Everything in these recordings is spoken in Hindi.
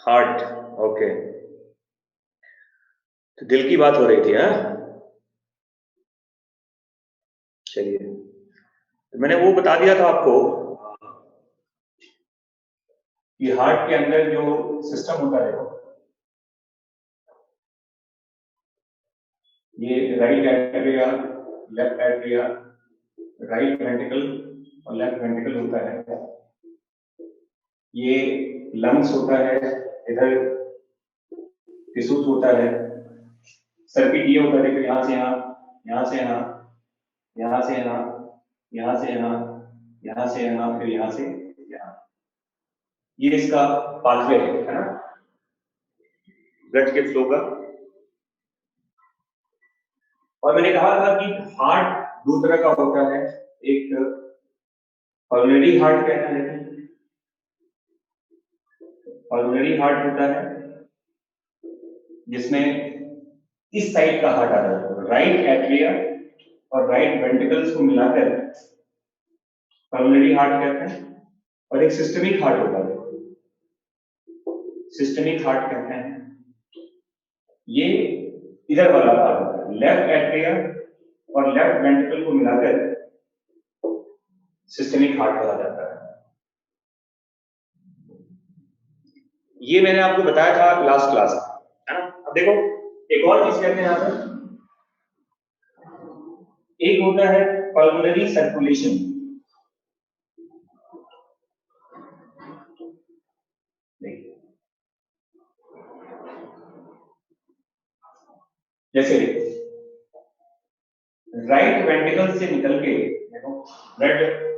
Heart, okay. तो दिल की बात हो रही थी, हाँ? चलिए, तो मैंने वो बता दिया था आपको कि हार्ट के अंदर जो सिस्टम होता है, ये right atria, left atria, right ventricle और लेफ्ट वेंट्रिकल होता है। ये लंग्स होता है, इधर टिश्यूज होता है, सर्किट ये होता है, देखो यहाँ से यहाँ, यहाँ से यहाँ, यहाँ से यहाँ, यहाँ से यहाँ, यहाँ से यहाँ, फिर यहाँ से यहाँ। ये इसका पाथवे है ना, ब्लड के फ्लो का। और मैंने कहा था कि हार्ट दो तरह का होता है, एक पल्मोनरी हार्ट कहते हैं, पल्मोनरी हार्ट होता है जिसमें इस साइड का हार्ट आता है, राइट एट्रिया और राइट वेंट्रिकल्स को मिलाकर पल्मोनरी हार्ट कहते हैं। और एक सिस्टमिक हार्ट होता है, सिस्टमिक हार्ट कहते हैं। ये इधर वाला पार्ट होता है, लेफ्ट एट्रिया और लेफ्ट वेंट्रिकल को मिलाकर सिस्टमिक हार्ट कहा जाता है। ये मैंने आपको बताया था लास्ट क्लास में, है ना। अब देखो एक और चीज कहते हैं यहाँ पर, एक होता है पल्मोनरी सर्कुलेशन। जैसे राइट वेंट्रिकल से निकल के देखो, ब्लड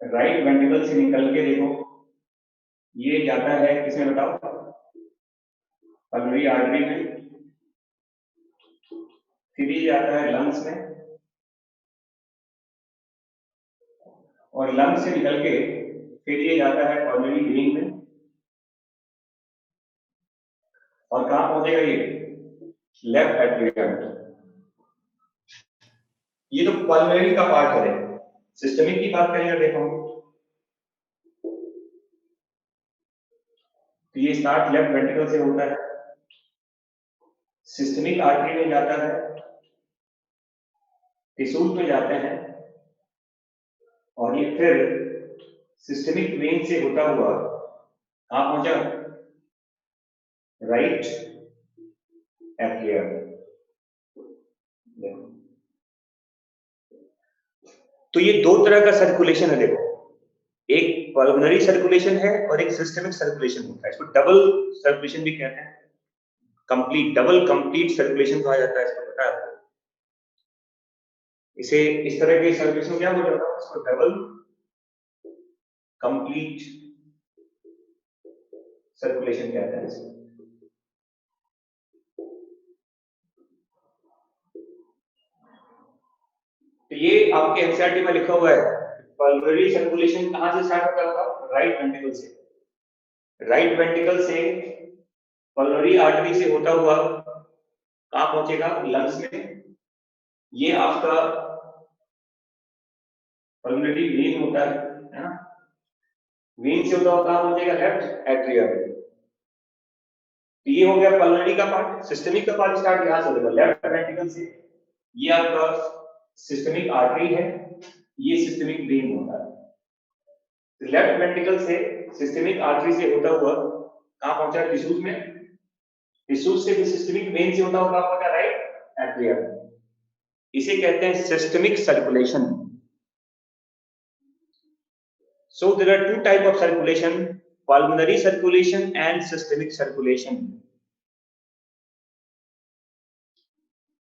राइट वेंट्रिकल से निकल के देखो, ये जाता है किसमें बताओ, पल्मोनरी आर्टरी में, फिर ये जाता है लंग्स में, और लंग्स से निकल के फिर ये जाता है पल्मोनरी वेन में। और कहां पहुंचेगा ये, लेफ्ट एट्रिया में। ये तो पल्मोनरी का पार्ट है। सिस्टमिक की बात करेंगे देखो, तो ये स्टार्ट लेफ्ट वेंट्रिकल से होता है, सिस्टमिक आर्टरी में जाता है, टिश्यूज में जाते हैं, और ये फिर सिस्टमिक वेन से होता हुआ कहां पहुंचा, राइट एट्रिया। तो ये दो तरह का सर्कुलेशन है देखो, एक पल्मोनरी सर्कुलेशन है और एक सिस्टमिक सर्कुलेशन होता है। इसको डबल सर्कुलेशन भी कहते हैं, कंप्लीट डबल कंप्लीट सर्कुलेशन कहा जाता है, इसको पता है आपको। इसे इस तरह के सर्कुलेशन क्या बोला जाता है, इसको डबल कंप्लीट सर्कुलेशन कहते हैं इसको। तो ये आपके एनसीईआरटी में लिखा हुआ है, पल्मोनरी सर्कुलेशन कहां से स्टार्ट होता है, राइट वेंट्रिकल से, राइट वेंट्रिकल से पल्मोनरी आर्टरी से होता हुआ कहां पहुंचेगा, लंग्स में। ये आपका पल्मोनरी वेन होता है ना, वेन से होता हुआ कहां पहुंचेगा, लेफ्ट एट्रिया में। तो ये हो गया पल्मोनरी का पार्ट। सिस्टमिक का पार्ट स्टार्ट यहां से होगा, लेफ्ट वेंट्रिकल से। ये आपका सिस्टमिक आर्टरी है, ये सिस्टमिक वेन होता है। लेफ्ट वेंट्रिकल से सिस्टमिक आर्टरी से होता हुआ कहां पहुंचा, टिश्यूज में, टिश्यूज से भी सिस्टमिक वेन से होता हुआ कहां पहुंचा, राइट एट्रिया। इसे कहते हैं systemic circulation. So there are two type of circulation, pulmonary circulation and systemic circulation.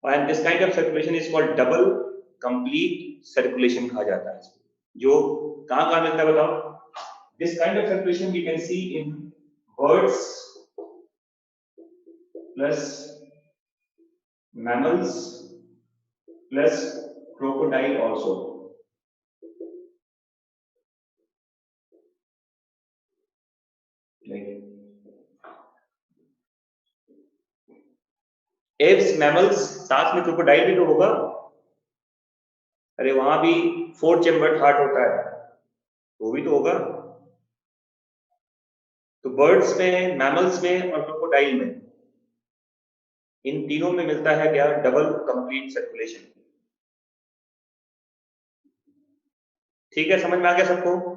And this kind of circulation is called double complete circulation कहा जाता है इसको। जो कहाँ कहाँ मिलता है बताओ। This kind of circulation we can see in birds plus mammals plus crocodile also. Apps, mammals, साथ में क्रोकोडाइल भी तो होगा। अरे वहां भी 4 चैम्बर्ड हार्ट होता है, वो भी तो होगा। तो बर्ड्स में, मैमल्स में और क्रोकोडाइल में, इन तीनों में मिलता है क्या? Double complete circulation. ठीक है, समझ में आ गया सबको?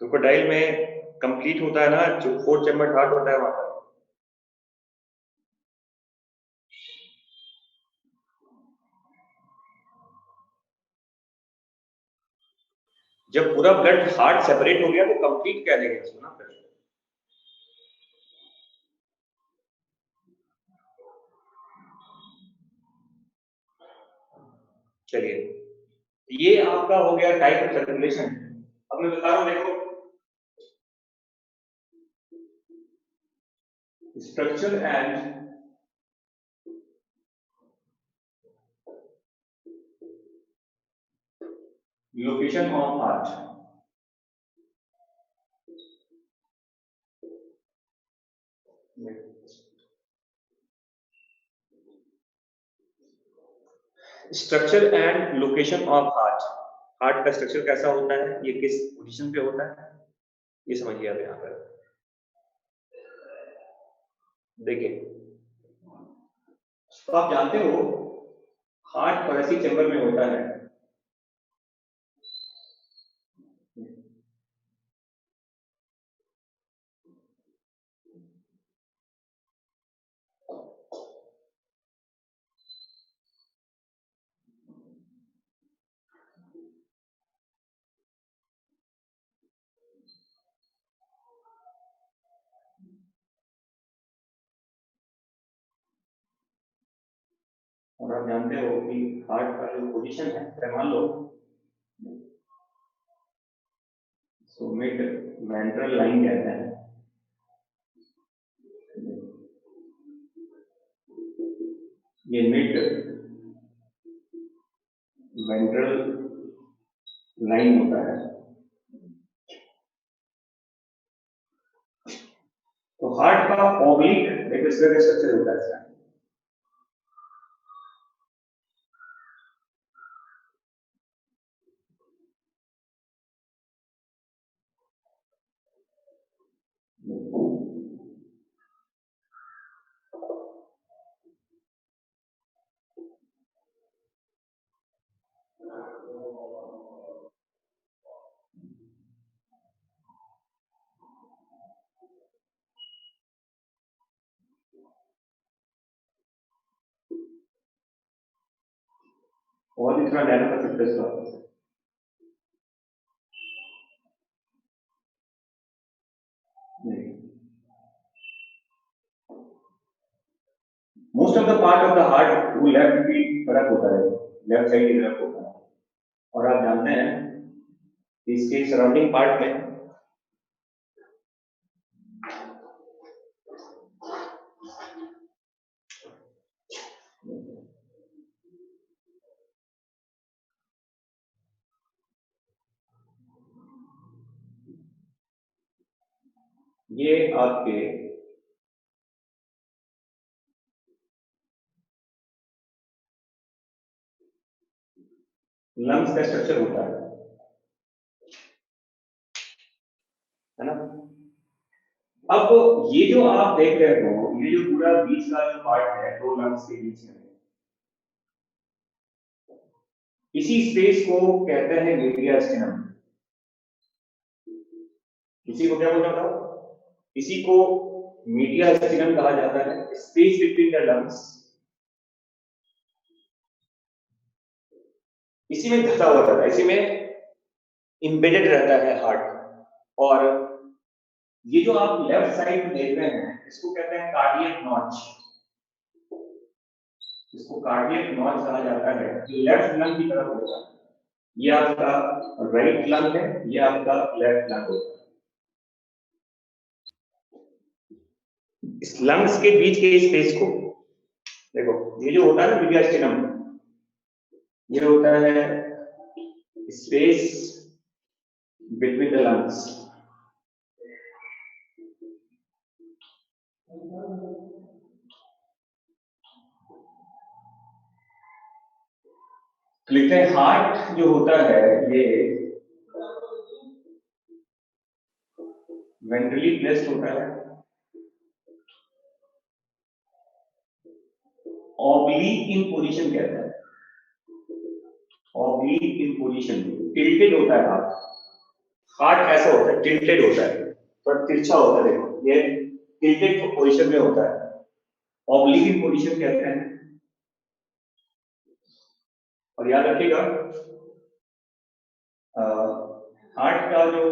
क्रोकोडाइल में कंप्लीट होता है ना, जो फोर्थ चैम्बर्ड हार्ट होता है वहां पर। जब पूरा ब्लड हार्ट सेपरेट हो गया तो कंप्लीट कह देंगे इसको ना फिर। चलिए, ये आपका हो गया टाइप ऑफ सर्कुलेशन। अब मैं बता रहा हूं, देखो, structure and location of heart. Structure and location of heart. Heart का स्ट्रक्चर कैसा होता है, ये किस पोजीशन पे होता है, ये समझिए आप यहाँ पर। देखिए, तो आप जानते हो हार्ट थोरेसिक चैम्बर में होता है। और आप जानते हो कि हार्ट का जो पोजीशन है, मान लो इसको मिड वेंट्रल लाइन कहते हैं। ये मिड वेंट्रल लाइन होता है। तो हार्ट का ऑब्लिक एक स्ट्रक्चर होता है इसका। और भी थोड़ा नैनो कर सकते हैं। Most of the part of the heart वो लेफ्ट की तरफ होता है, लेफ्ट साइड की तरफ होता है। और आप जानते हैं इसके सराउंडिंग पार्ट में ये आपके लंग्स का स्ट्रक्चर होता है ना। अब ये जो आप देख रहे हो, ये जो पूरा बीच का जो पार्ट है दो लंग्स के बीच में, इसी स्पेस को कहते हैं मीडियास्टिनम। इसी को क्या बोलता था? इसी को मीडियास्टिनम कहा जाता है। स्पेस बिटवीन द लंग्स, इसी में धसा हुआ रहता है, इसी में इंबेडेड रहता है हार्ट। और ये जो आप लेफ्ट साइड में देख रहे हैं, इसको कहते हैं कार्डियक नॉच। इसको कार्डियक नॉच कहा जाता है, जो लेफ्ट लंग की तरफ होता है। ये आपका राइट लंग है, ये आपका लेफ्ट लंग होता है। इस लंग्स के बीच के स्पेस को देखो, ये जो होता है ना मीडियास्टिनम, ये होता है स्पेस बिटवीन द लंग्स। लिखते हैं हार्ट जो होता है ये वेंट्रली प्लेस्ड होता है, ऑब्लीक इन पोजीशन कहते हैं, ऑब्लीक इन पोजीशन, टिल्टेड होता है हार्ट, हार्ट ऐसा होता है, टिल्टेड होता है, पर तिरछा होता है, देखो ये टिल्टेड पोजीशन में होता है, ऑब्लीक इन पोजीशन कहते हैं। और याद रखिएगा हार्ट का जो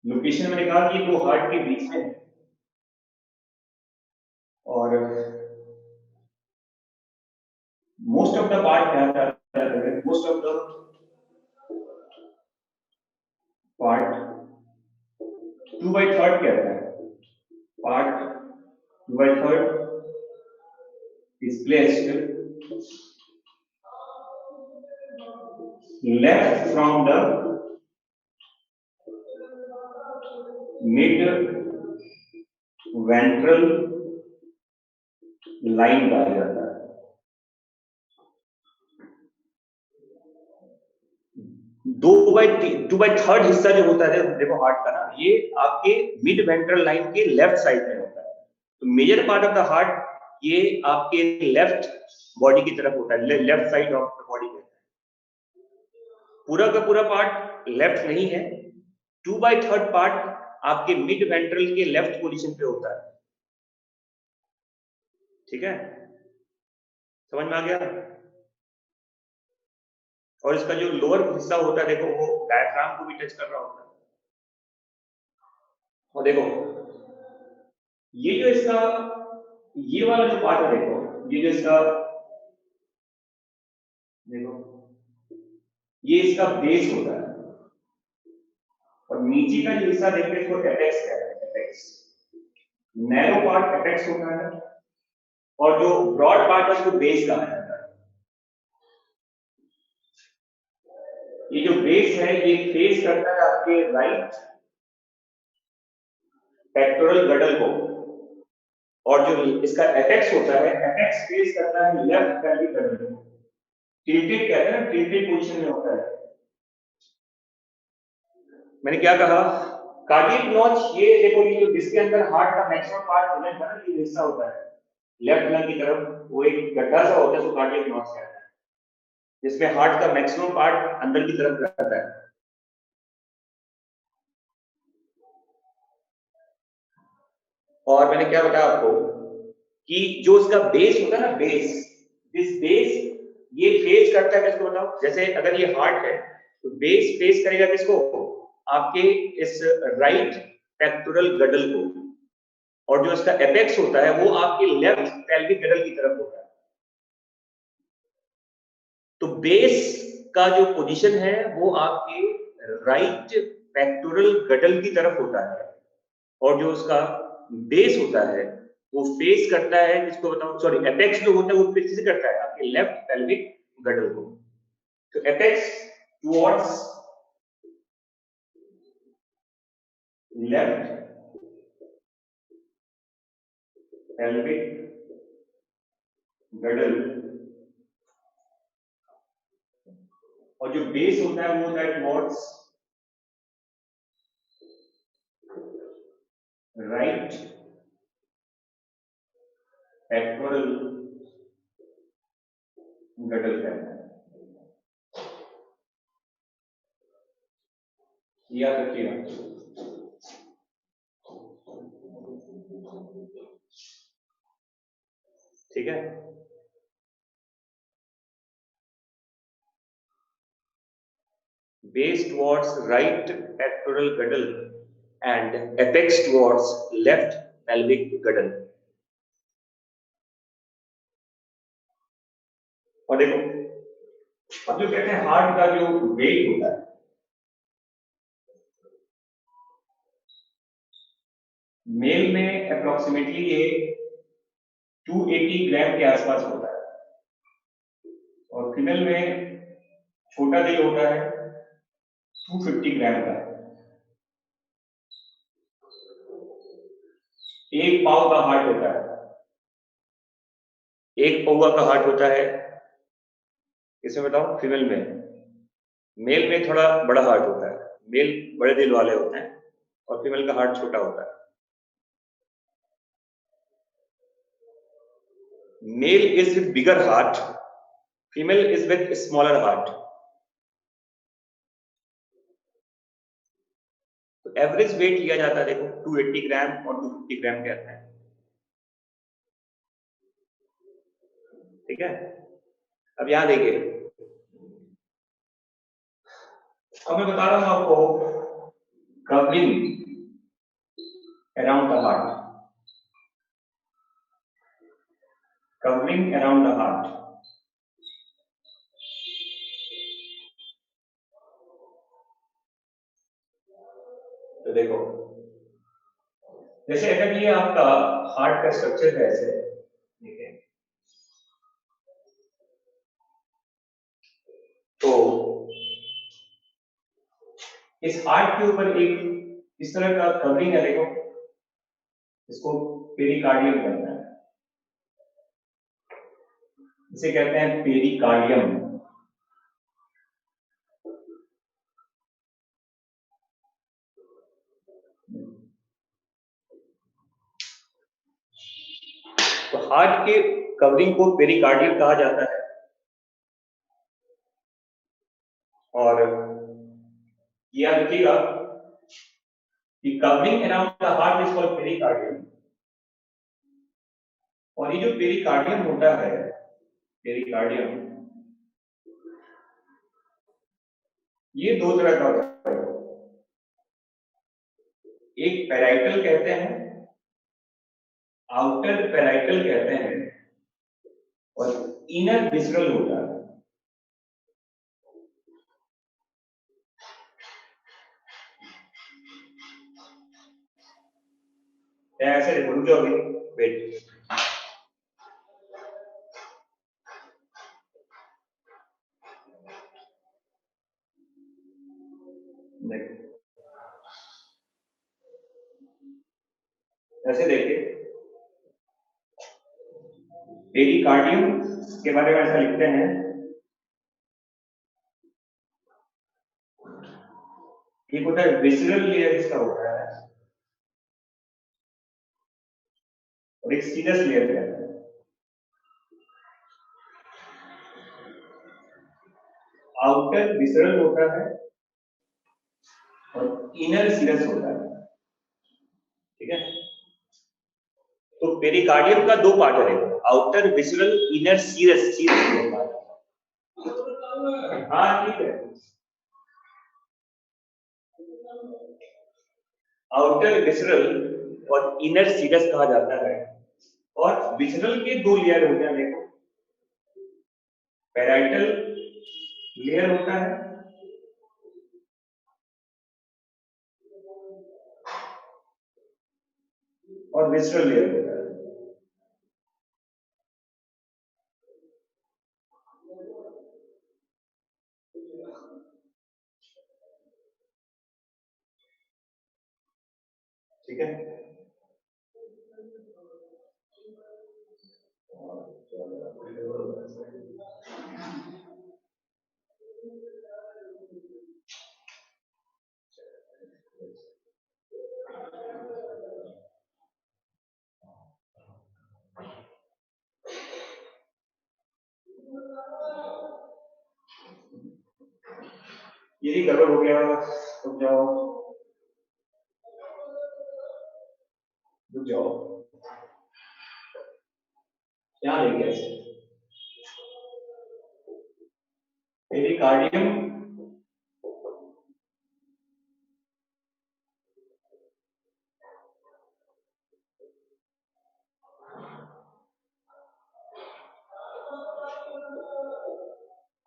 लोकेशन मैंने कहा कि दो हार्ट के बीच में है, और मोस्ट ऑफ द पार्ट क्या है, मोस्ट ऑफ द पार्ट 2/3 कहता है, part 2/3 is placed left from the mid ventral line कहा जाता है। 2/3 हिस्सा जो होता है देखो हार्ट का ना, ये आपके मिड वेंट्रल लाइन के लेफ्ट साइड में होता है, तो major part of the heart ये आपके लेफ्ट बॉडी की तरफ होता है, left side of the body में, पूरा का पूरा पार्ट लेफ्ट नहीं है, 2/3 पार्ट आपके मिड वेंट्रल के लेफ्ट पोजीशन पे होता है, ठीक है, समझ में आ गया। और इसका जो लोअर हिस्सा होता है देखो वो डायफ्राम को भी टच कर रहा होता है, और देखो ये जो इसका ये वाला जो पार्ट है देखो, ये जो इसका देखो ये इसका बेस होता है, और नीचे का जो हिस्सा देखते हैं इसको एपेक्स कहते हैं, एपेक्स, नैरो पार्ट एपेक्स होता है, और जो ब्रॉड पार्ट है उसको बेस कहा जाता है। ये जो बेस है ये फेस करता है आपके राइट पेक्टोरल गडल को, और जो इसका एपेक्स होता है, एपेक्स फेस करता है लेफ्ट पेल्विक गडल को, टिल्टेड कहते हैं, टिल्टेड पोजीशन में होता है। मैंने क्या कहा, कार्डियक नॉच, ये देखो ये जो जिसके अंदर हार्ट का मैक्सिमम पार्ट प्रेजेंट है ना, ये हिस्सा होता है लेफ्ट लंग की तरफ, वो एक गड्ढा सा होता है, उसको कार्डियक नॉच कहते हैं, जिसमें हार्ट का मैक्सिमम पार्ट अंदर की तरफ रहता है। और मैंने क्या बताया आपको कि जो इसका बेस होता है ना, बेस, दिस बेस ये फेस करता है किसको बताओ, जैसे अगर ये हार्ट है तो बेस फेस करेगा किसको, आपके इस राइट पेक्टोरल गडल को, और जो इसका एपेक्स होता है वो आपके लेफ्ट पेल्विक गडल की तरफ होता है। तो बेस का जो पोजीशन है वो आपके राइट पेक्टोरल गडल की तरफ होता है, और जो उसका बेस होता है वो फेस करता है किसको बताओ, सॉरी एपेक्स जो होता है वो किससे करता है, आपके लेफ्ट पेल्विक गडल को। तो एपेक्स टुवर्ड्स लेफ्ट पेल्विक गडल, और जो बेस होता है वो होता है टुवर्ड्स राइट पेक्टोरल गडल कहता है, याद रखिएगा। ठीक है, base towards right pectoral girdle and apex towards left pelvic girdle। और देखो अब जो कहते हैं हार्ट का जो वेट होता है, मेल में अप्रोक्सीमेटली ये 280 ग्राम के आसपास होता है, और फीमेल में छोटा दिल होता है 250 ग्राम का। एक पाव का हार्ट होता है, एक पौवा का हार्ट होता है, इसमें बताओ फीमेल में। मेल में थोड़ा बड़ा हार्ट होता है, मेल बड़े दिल वाले होते हैं और फीमेल का हार्ट छोटा होता है। Male is with bigger heart, female is with smaller heart. तो एवरेज वेट लिया जाता है, देखो 280 ग्राम और 250 ग्राम कहते हैं, ठीक है। अब यहां देखिए, अब मैं बता रहा हूं आपको covering around the heart, covering around the heart. तो देखो, जैसे अगर ये आपका हार्ट का स्ट्रक्चर है ऐसे, देखिए, तो इस हार्ट के ऊपर एक इस तरह का कवरिंग है, देखो, इसको पेरिकार्डियम कहते हैं, इसे कहते हैं पेरिकार्डियम। तो हार्ट के कवरिंग को पेरिकार्डियम कहा जाता है। और ये याद रखिएगा कि covering around the heart is called pericardium. और ये जो पेरिकार्डियम होता है, पेरिकार्डियम, ये दो तरह का होता है, एक पेराइटल कहते हैं, आउटर पेराइटल कहते हैं, और इनर विसरल होता है। ऐसे रुक जाओ अभी, वेट, ऐसे देखिए, पेरिकार्डियम के बारे में ऐसा लिखते हैं कि होता है विसरल लेयर इसका होता है, और एक सीनस लेयर कहते हैं। आउटर विसरल होता है और इनर सीरस होता है, ठीक है। तो पेरिकार्डियम का दो पार्ट है, outer visceral, inner serous, serous part. हाँ ठीक है, आउटर विसरल और इनर सीरस कहा जाता है। और विसरल के दो लेयर होते हैं, देखो, पेराइटल लेयर होता है और विसरल लेयर होता है। ठीक है, यही गड़बड़ हो गया, रुक जाओ, रुक जाओ, यहाँ देखिए, पेरिकार्डियम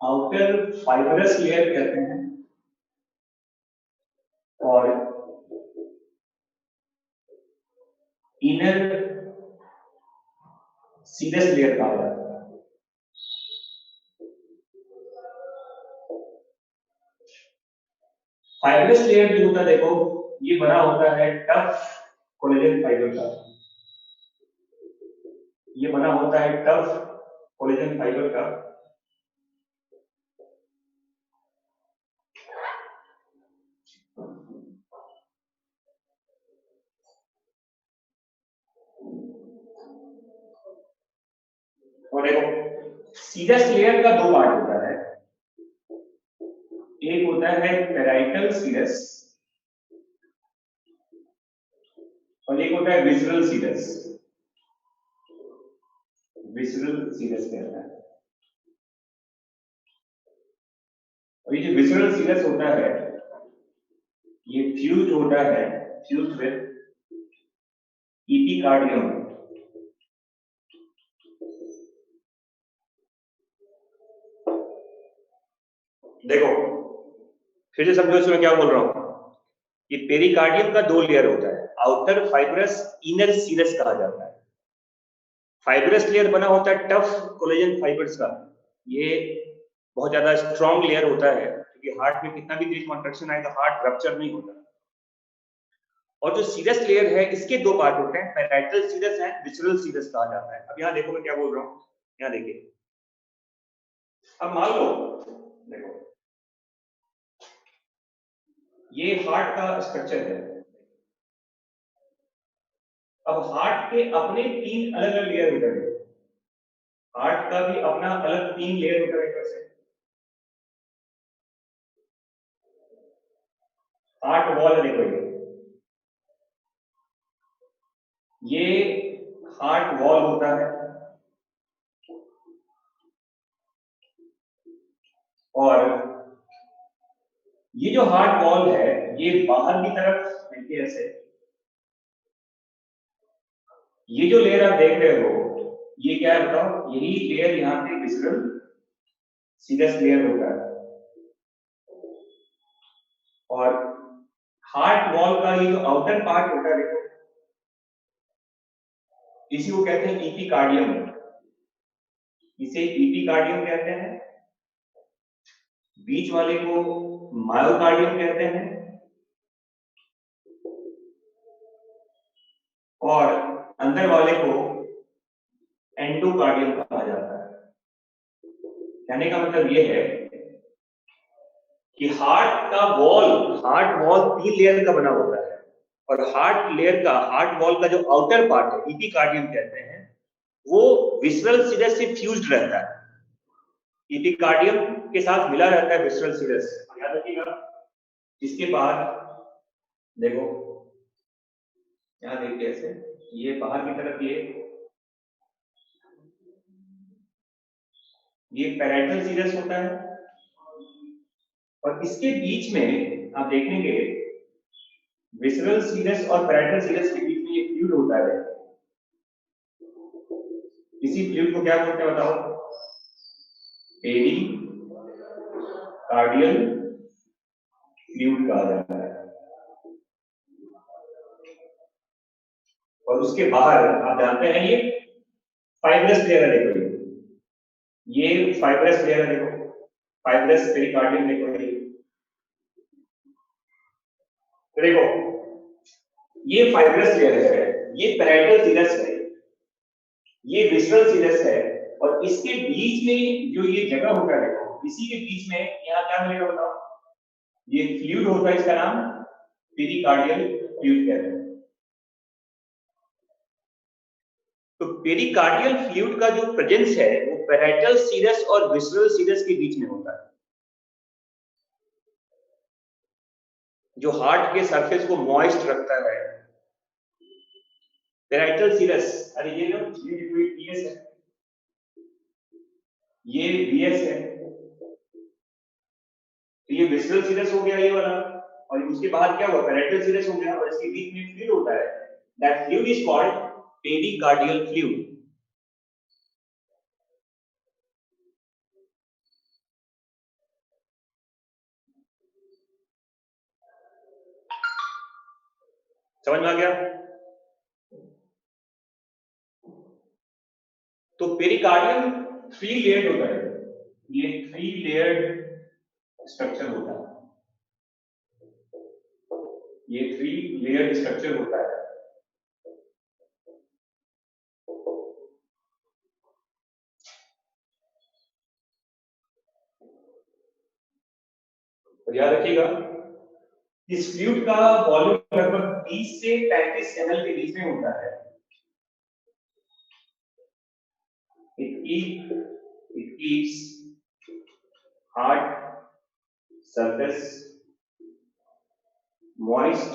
आउटर फाइबरस लेयर कहते हैं और इनर सीरस लेयर कहा जाता है। फाइबरस लेयर जो होता है, देखो, ये बना होता है टफ कोलेजन फाइबर का, ये बना होता है टफ कोलेजन फाइबर का। और देखो सीरस लेयर का दो पार्ट होता है, एक होता है पेराइटल सीरस और एक होता है विसरल सीरस। विसरल सीरस कहता है। और ये जो विसरल सीरस होता है ये फ्यूज होता है, फ्यूज विद एपिकार्डियम। देखो फिर से समझो इसमें क्या बोल रहा हूं। ये पेरिकार्डियम का दो लेयर होता है, आउटर फाइब्रस, इनर सीरस कहा जाता है। फाइब्रस लेयर बना होता है टफ कोलेजन फाइबर्स का, ये बहुत ज्यादा स्ट्रॉन्ग लेयर होता है क्योंकि हार्ट में कितना भी तेज कॉन्ट्रैक्शन आए तो हार्ट रप्चर नहीं होता। और जो सीरस लेयर है इसके दो पार्ट होते हैं, पेराइटल सीरस है, विसरल सीरस कहा जाता है। अब यहाँ देखो मैं क्या बोल रहा हूँ, यहाँ देखिए। अब मान लो देखो ये हार्ट का स्ट्रक्चर है। अब हार्ट के अपने तीन अलग अलग लेयर होते हैं, हार्ट का भी अपना अलग तीन लेयर होता है। कैसे? हार्ट वॉल है, देखो ये हार्ट वॉल होता है और ये जो हार्ट वॉल है ये बाहर की तरफ देखिए ऐसे, ये जो लेयर आप देख रहे हो ये क्या है बताओ, यही लेयर यहाँ पे विसरल सीरस लेयर होता है। और हार्ट वॉल का ये जो आउटर पार्ट होता है देखो, इसी को कहते हैं एपिकार्डियम। इसे एपिकार्डियम कहते हैं, बीच वाले को मायोकार्डियम कहते हैं और अंदर वाले को एंडोकार्डियम कहा जाता है। कहने का मतलब ये है कि हार्ट वॉल तीन लेयर का बना होता है और हार्ट वॉल का जो आउटर पार्ट है एपिकार्डियम कहते हैं, वो विसरल सीरस से फ्यूज्ड रहता है, एपिकार्डियम के साथ मिला रहता है विसरल सीरस, याद रखिएगा। इसके बाद देखो यहाँ देखिए ऐसे, ये बाहर की तरफ ये पेराइटल सीरस होता है और इसके बीच में आप देखेंगे विसरल सीरस और पेराइटल सीरस के बीच में ये फ्लूइड होता है। इसी फ्लूइड को क्या बोलते हैं बताओ, पेरिकार्डियल फ्लूइड कहा जाता है। और उसके बाहर आप जानते हैं ये फाइब्रस लेयर है, देखो ये फाइब्रस लेयर है, देखो फाइब्रस पेरिकार्डियम, देखो ये फाइब्रस लेयर है, ये पेराइटल सीरस है, ये विसरल सीरस है और इसके बीच में जो ये जगह होता है देखो, इसी के बीच में यहाँ क्या मिलेगा बताओ, ये फ्लूइड होता है, इसका नाम पेरिकार्डियल फ्लूइड कहते हैं। तो पेरिकार्डियल फ्लूइड का जो प्रेजेंस है वो पेराइटल सीरस और विसरल सीरस के बीच में होता है, जो हार्ट के सरफेस को मॉइस्ट रखता है। पेराइटल सीरस, अरे ये लो, ये पीएस है, ये बीएस है, तो ये विसरल सीरस हो गया ये वाला, और उसके बाद क्या हुआ, पेराइटल सीरस हो गया और इसके बीच में फ्लूइड होता है, that fluid is called pericardial fluid. समझ में आ गया? तो पेरिकार्डियम थ्री लेयर्ड होता है, ये थ्री लेयर्ड स्ट्रक्चर होता है, ये थ्री लेयर्ड स्ट्रक्चर होता है। और याद रखिएगा इस फ्लूइड का वॉल्यूम लगभग 30 से 35 ml के बीच में होता है। it keeps hard surface moist.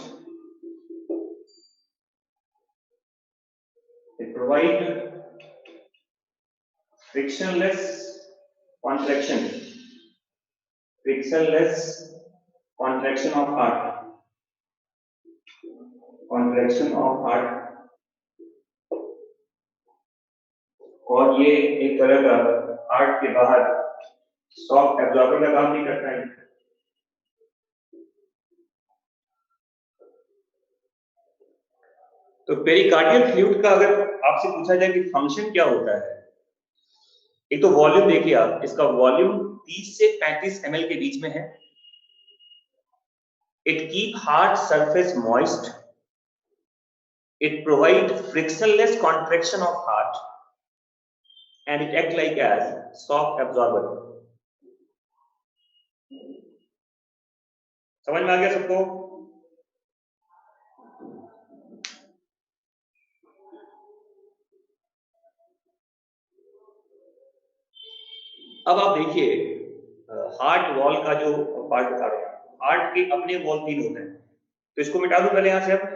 It provides frictionless contraction of heart, और ये एक तरह का हार्ट के बाहर सॉफ्ट एब्जॉर्बर का काम भी करता है। तो पेरिकार्डियल फ्लूइड का अगर आपसे पूछा जाए कि फंक्शन क्या होता है, एक तो वॉल्यूम देखिए आप, इसका वॉल्यूम 30 से 35 ml के बीच में है। It keep hard surface moist, it provide frictionless contraction of heart and it act like as soft absorber. समझ में आ गया सबको? अब आप देखिए हार्ट वॉल का जो पार्ट बता रहे हैं, हार्ट के अपने वॉल 3 होते हैं, तो इसको मिटा दूं पहले यहां से। अब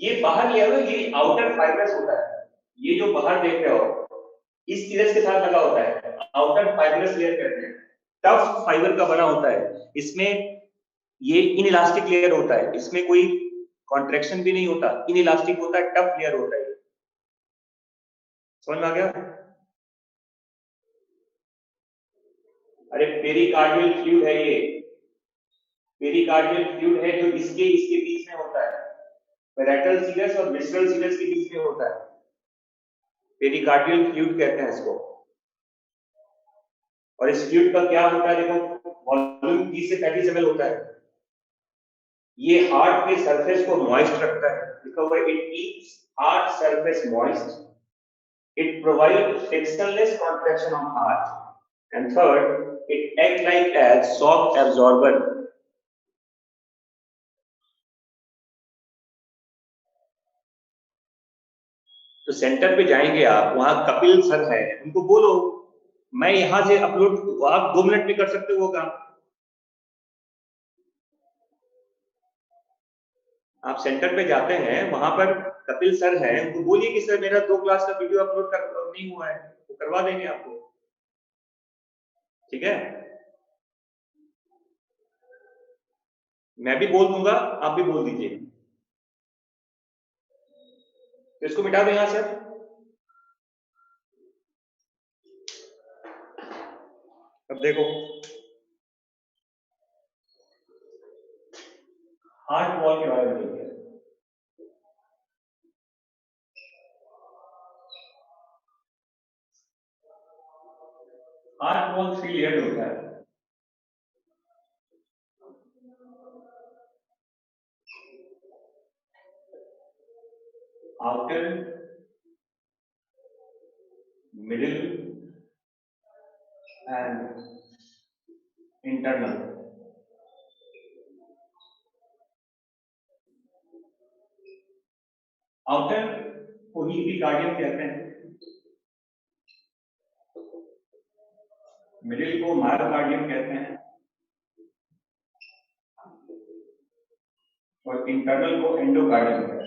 ये बाहर लेयर है, ये आउटर फाइबरस होता है। ये जो बाहर देख रहे हो इस टीरस के साथ लगा होता है, आउटर फाइबरस लेयर कहते हैं। टफ फाइबर का बना होता है, इसमें ये इनइलास्टिक लेयर होता है, इसमें कोई कॉन्ट्रैक्शन भी नहीं होता, इनइलास्टिक होता है, टफ लेयर होता है। समझ में आ गया? अरे पेरिकार्डियल फ्लूइड है ये, पेरिकार्डियल फ्लूइड है जो इसके बीच में होता है, पैरेटल सीरस और विसरल सीरस के बीच में होता है, पेरिकार्डियल फ्लूइड कहते हैं इसको। और इस फ्लूइड का क्या होता है, देखो वॉल्यूम 30 से 35 ml होता है। ये हार्ट के सरफेस को मॉइस्ट रखता है, because it keeps heart surface moist, it provide frictionless contraction of heart and third it act like as soft absorber. तो सेंटर पे जाएंगे आप, वहां कपिल सर है, उनको बोलो मैं यहां से अपलोड, आप 2 मिनट में कर सकते हो वो काम। आप सेंटर पे जाते हैं, वहां पर कपिल सर है, उनको बोलिए कि सर मेरा 2 क्लास का वीडियो अपलोड नहीं हुआ है, वो करवा देंगे आपको। ठीक है, मैं भी बोल दूंगा, आप भी बोल दीजिए। तो इसको मिटा दें यहां से। अब देखो हार्ट वॉल के बारे में देखिए। हार्ट वॉल 3 लेयर होता है। Outer, middle and internal. Outer को ही एपिकार्डियम कहते हैं, मिडिल को मायोकार्डियम कहते हैं और इंटरनल को एंडोकार्डियम कहते हैं।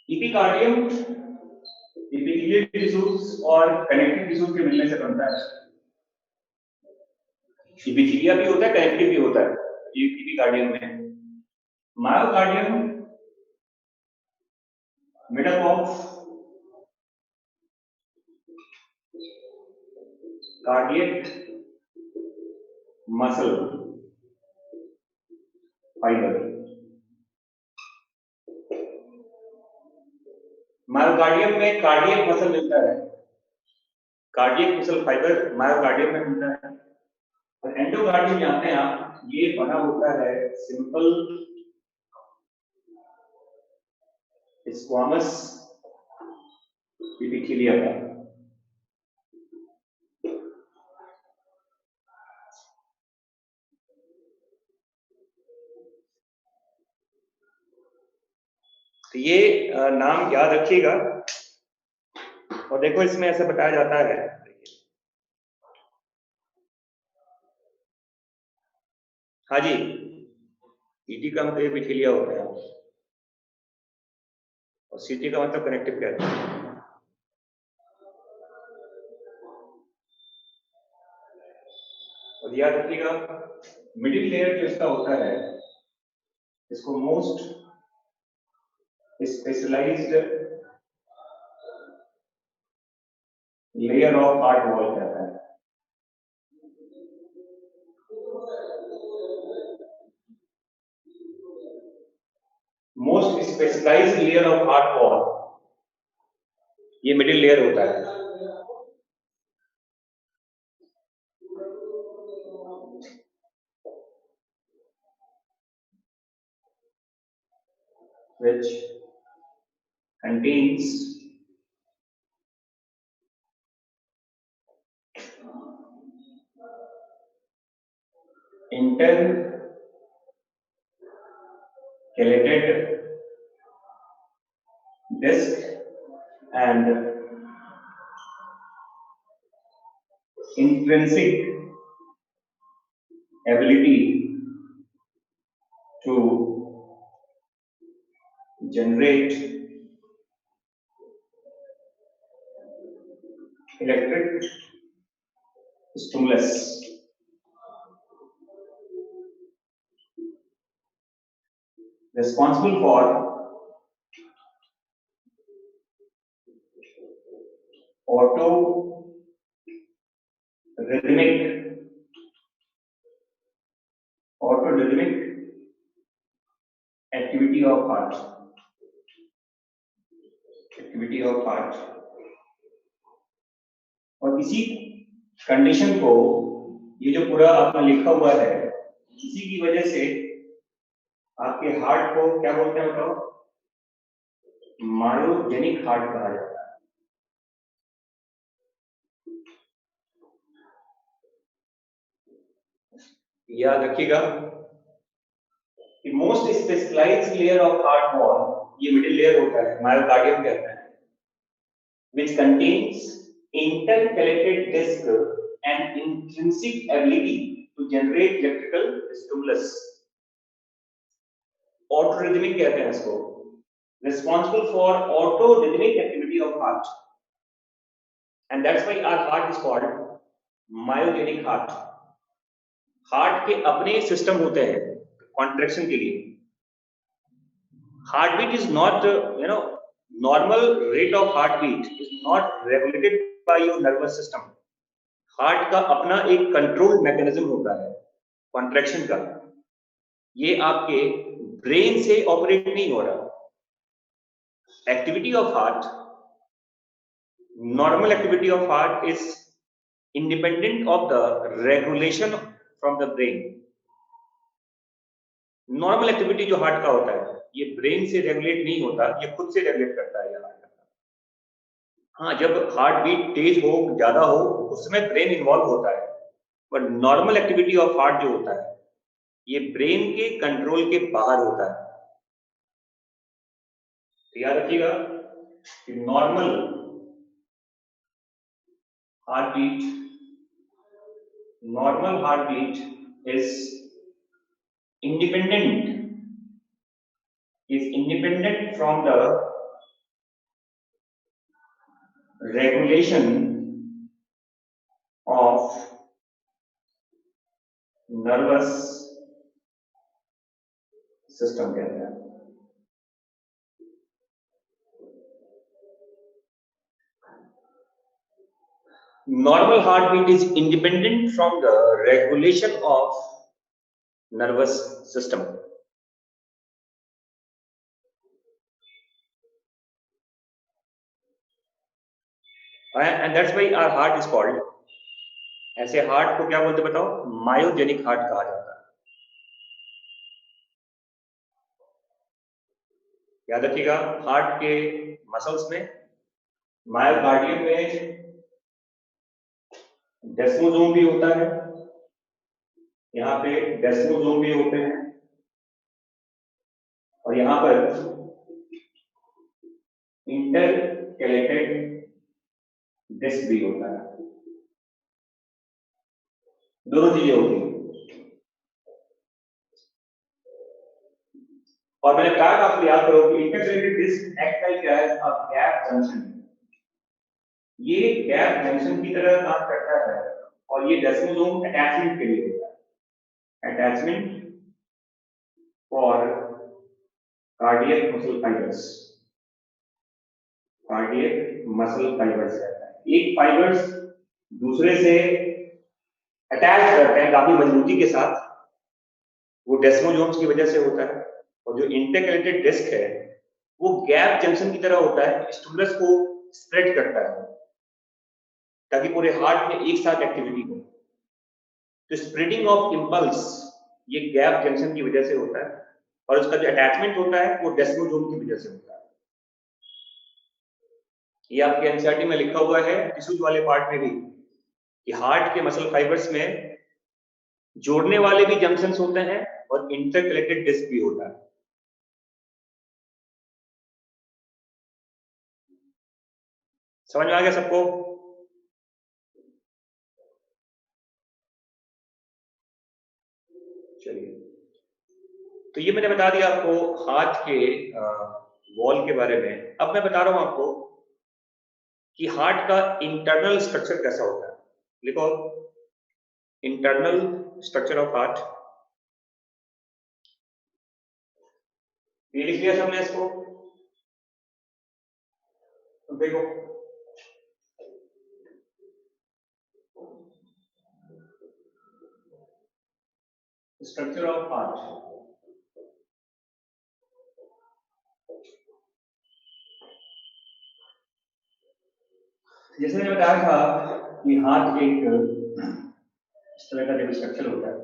एपिकार्डियम एपिथेलियल टिश्यूज और कनेक्टिव टिश्यूज के मिलने से बनता है। एपिथेलिया भी होता है, कनेक्टिव भी होता है एपिकार्डियम में। Myocardium made up of cardiac muscle fibre. Myocardium में कार्डियक मसल मिलता है, कार्डियक मसल फाइबर मायोकार्डियम में मिलता है। और एंडोकार्डियम जानते हैं आप, ये बना होता है सिंपल स्क्वामस एपिथेलिया का। तो ये नाम याद रखिएगा। और देखो इसमें ऐसे बताया जाता है, हाँ जी, ईडी का मतलब एपिथेलिया होता है और सीटी का मतलब कनेक्टिव कैविटी। और याद रखिएगा मिडिल लेयर जो इसका होता है, इसको most specialised layer of heart wall कहता है। Most specialised layer of heart wall, ये मिडिल लेयर होता है। Which contains intercalated disc and intrinsic ability to generate electric stimulus. Responsible for autorhythmic activity of heart. और इसी कंडीशन को, ये जो पूरा आपने लिखा हुआ है, इसी की वजह से आपके हार्ट को क्या बोलते हैं बताओ? मायोजेनिक हार्ट कहा जाता है। याद रखिएगा कि most specialised layer of heart wall, ये मिडिल लेयर होता है, मायोकार्डियम कहते हैं, which contains intercalated disc and intrinsic ability to generate electrical stimulus. Autorhythmic कहते हैं इसको, responsible for autorhythmic activity of heart, and that's why our heart is called myogenic heart. Heart के अपने सिस्टम होते हैं कॉन्ट्रैक्शन के लिए। Heart beat is not normal rate of heartbeat is not regulated by your nervous system. Heart का अपना एक कंट्रोल मैकेनिज्म होता है कॉन्ट्रैक्शन का, ये आपके ब्रेन से ऑपरेट नहीं हो रहा। Activity of heart, normal activity of heart is independent of the regulation from the brain. Normal activity जो हार्ट का होता है, ये ब्रेन से रेगुलेट नहीं होता, ये खुद से रेगुलेट करता है हार्ट। हाँ, जब हार्ट बीट तेज हो, ज्यादा हो, उसमें ब्रेन इन्वॉल्व होता है, पर नॉर्मल एक्टिविटी ऑफ हार्ट जो होता है, ये ब्रेन के कंट्रोल के बाहर होता है। तो याद रखिएगा कि normal heart beat is independent from the regulation of nervous system कहते हैं। Normal heartbeat is independent from the regulation of nervous system. And that's why our heart is called ऐसे हार्ट को क्या बोलते बताओ? मायोजेनिक हार्ट कहा जाता है। याद रखिएगा, हार्ट के मसल्स में, मायोकार्डियम में डेस्मोसोम भी होता है, यहाँ पे डेस्मोसोम भी होते हैं, और यहाँ पर इंटरकैलेटेड डिस्क भी होता है। दोनों चीजें होती हैं। और मैंने कहा था, आपको याद करो कि intercalated disc act like as a gap junction. ये गैप जंक्शन की तरह काम करता है, और ये डेस्मोसोम अटैचमेंट के लिए होता है, attachment for cardiac muscle fibres. Cardiac muscle fibres कहता है, एक फाइबर्स दूसरे से अटैच करते हैं काफी मजबूती के साथ, वो डेस्मोसोम्स की वजह से होता है। और जो इंटरकैलेटेड डिस्क है वो गैप जंक्शन की तरह होता है, स्टिमुलस को स्प्रेड करता है ताकि पूरे हार्ट में एक साथ एक्टिविटी हो। तो स्प्रेडिंग ऑफ इंपल्स ये गैप जंक्शन की वजह से होता है, और उसका जो अटैचमेंट होता है वो डेस्मोसोम की वजह से होता है। ये आपके एनसीईआरटी में लिखा हुआ है टिश्यूज वाले पार्ट में भी, कि हार्ट के मसल फाइबर्स में जोड़ने वाले भी जंक्शंस होते हैं और इंटरकलेटेड डिस्क भी होता है। समझ में आ गया सबको? चलिए, तो ये मैंने बता दिया आपको हार्ट के वॉल के बारे में। अब मैं बता रहा हूं आपको कि हार्ट का इंटरनल स्ट्रक्चर कैसा होता है। लिखो, इंटरनल स्ट्रक्चर ऑफ हार्ट। ये लिख लिया सबने इसको? तो देखो, स्ट्रक्चर ऑफ हार्ट। जैसे मैंने बताया था कि हार्ट एक इस तरह का जब स्ट्रक्चर होता है,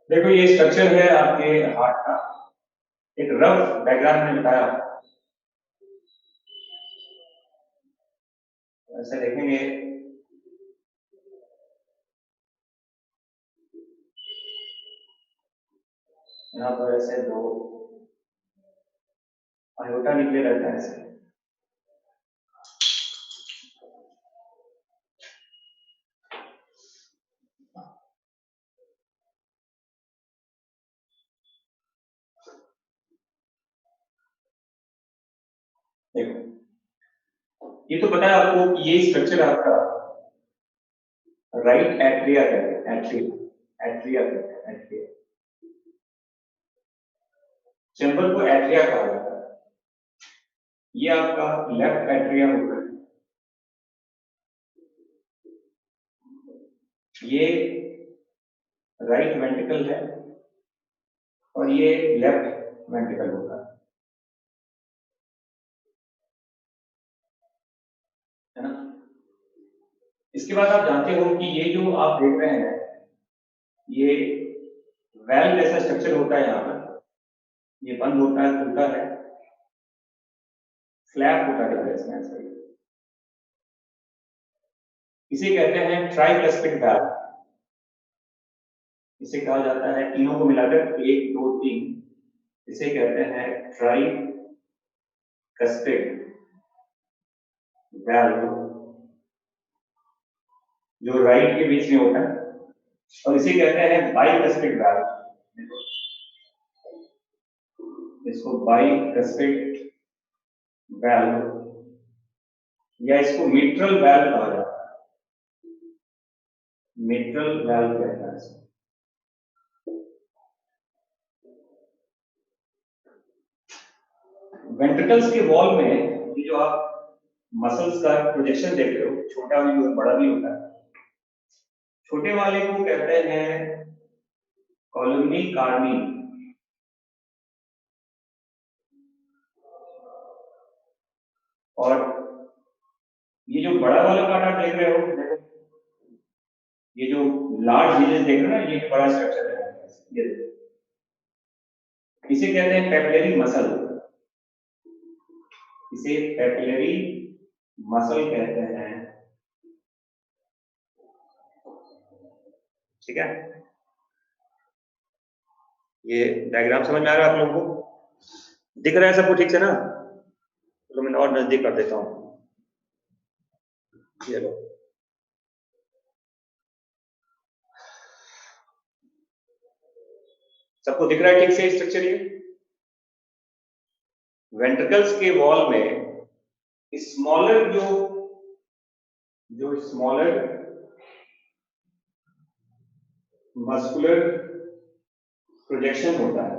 देखो ये स्ट्रक्चर है आपके हार्ट का, एक रफ डायग्राम में बताया। ऐसे देखेंगे, यहाँ पर ऐसे दो आयोटा निकले रहता है ऐसे। देखो ये तो पता है आपको कि ये स्ट्रक्चर आपका राइट एट्रिया कहते हैं, एट्रिया एट्रिया कहते हैं, एट्रिया। चैम्बर को एट्रिया कहा जाता है। ये आपका लेफ्ट एट्रिया होता है, ये राइट वेंट्रिकल है और ये लेफ्ट वेंट्रिकल होता है ना। इसके बाद आप जानते हो कि ये जो आप देख रहे हैं ये वेल जैसा स्ट्रक्चर होता है, यहाँ पर ये बंद होता है, खुलता है, फ्लैप होता है इसमें ऐसे। इसे कहते हैं ट्राइक्स्पिड वेल्व। इसे कहा जाता है, तीनों को मिलाकर 1 2 3, इसे कहते हैं ट्राइक्स्पिड वेल्व, जो राइट के बीच में होता है। और इसे कहते हैं बाइकस्पिड वेल्व, इसको बाइकस्पिड वेल्व या इसको मिट्रल वेल्व कहा जाता है, मिट्रल वेल्व कहता है इसको। वेंट्रिकल्स के वॉल में ये जो आप मसल्स का प्रोजेक्शन देख रहे हो, छोटा भी और बड़ा भी होता है। छोटे वाले को कहते हैं कॉलोनी कार्नी, और ये जो बड़ा वाला पार्ट आप देख रहे हो, देखो ये जो लार्ज रीजन देख रहे हो ना, ये बड़ा स्ट्रक्चर है, ये इसे कहते हैं पेपिलरी मसल, इसे पेपिलरी मसल कहते हैं, ठीक है। ये डायग्राम समझ में आ रहा है आप लोगों को? दिख रहा है सबको ठीक से ना? तो मैं और नजदीक कर देता हूँ, ये लो। सबको दिख रहा है ठीक से स्ट्रक्चर? ये वेंट्रिकल्स के वॉल में स्मॉलर जो स्मॉलर मस्कुलर प्रोजेक्शन होता है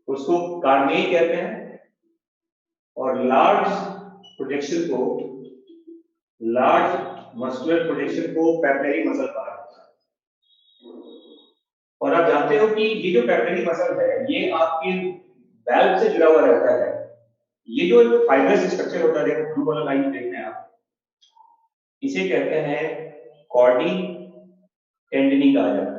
उसको कार्नेई कहते हैं, और लार्ज प्रोजेक्शन को, लार्ज मस्कुलर प्रोजेक्शन को पेपिलरी मसल कहा जाता है। और आप जानते हो कि ये जो पेपिलरी मसल है ये आपके वेल्व से जुड़ा हुआ रहता है। ये जो फाइब्रस स्ट्रक्चर होता है, देखो ब्लू वाला लाइन देख रहे हैं आप, इसे कहते हैं कॉर्डी टेंडनी कहा जाता है।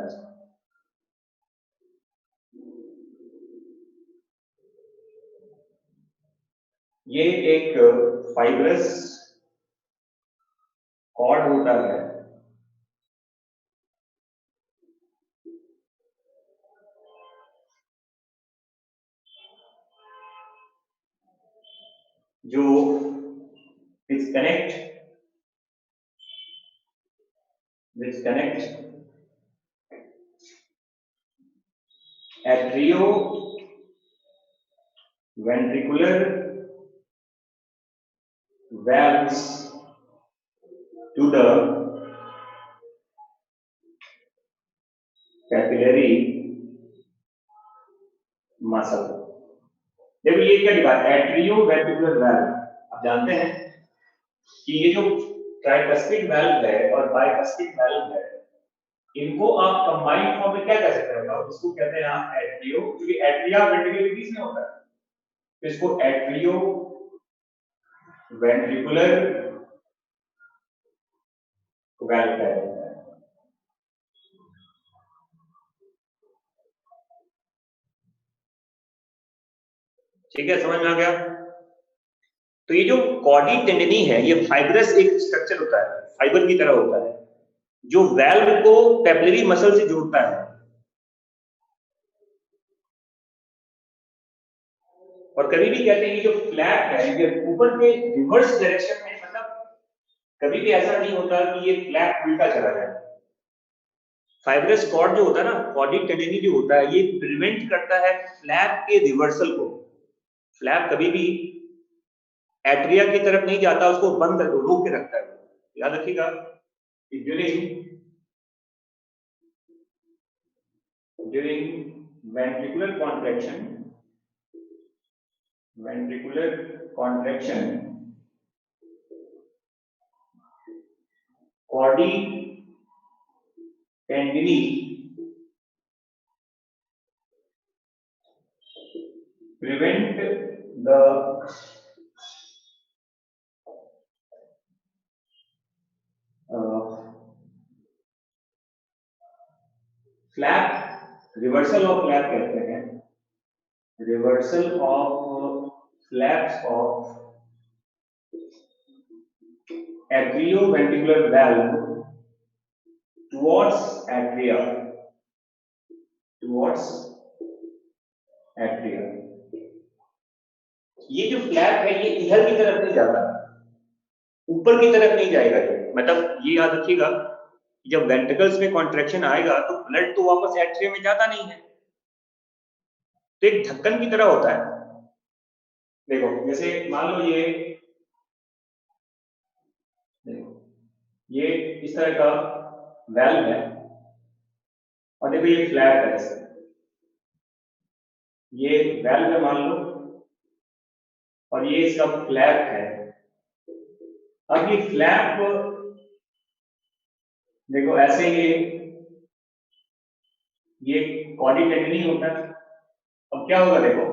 ये एक फाइब्रस कॉर्ड होता है जो connect atrioventricular valves to the capillary muscle। देखो ये क्या लिखा है, एट्रियोवेंट्रिकुलर वेल्व। आप जानते हैं कि ये जो ट्राइकस्पिड वेल्व है और बाइकस्पिड वेल्व है, इनको आप कंबाइंड फॉर्म में क्या कह सकते हैं बताओ? इसको कहते हैं आप एट्रियो, क्योंकि एट्रिया वेंट्रिकल के बीच में होता है, तो इसको एट्रियो वेंट्रिकुलर वैल्व कहते हैं। ठीक है, समझ में आ गया? तो ये जो कॉडी टेंडनी है, ये फाइब्रस एक स्ट्रक्चर होता है, फाइबर की तरह होता है, जो वैल्व को पेपिलरी मसल से जोड़ता है। और कभी भी कहते हैं ये जो फ्लैप है, ये ऊपर के रिवर्स डायरेक्शन में, मतलब कभी भी ऐसा नहीं होता कि ये फ्लैप उल्टा चला जाए। फाइब्रस कॉर्ड जो होता है ना, कॉडी टेंडनी जो होता है, ये प्रिवेंट करता है फ्लैप के रिवर्सल को। फ्लैप कभी भी एट्रिया की तरफ नहीं जाता, उसको बंद रोक के रखता है। याद रखिएगा, during ventricular contraction, Cardi tendineae prevent the flap, reversal of flap कहते हैं, reversal of flaps of atrioventricular valve towards atria, ये जो फ्लैप है, ये इधर की तरफ नहीं जाता, ऊपर की तरफ नहीं जाएगा। ये मतलब ये याद रखिएगा, जब वेंट्रिकल्स में कॉन्ट्रैक्शन आएगा तो ब्लड तो वापस एट्रियम में जाता नहीं है, तो एक ढक्कन की तरह होता है। देखो, जैसे मान लो ये इस तरह का वेल्व है, और देखो ये फ्लैप है, ऐसे ये वेल्व है मान लो, और ये इसका फ्लैप है। अब ये फ्लैप देखो ऐसे ये कॉडी टेंडनी होता है। अब क्या होगा देखो,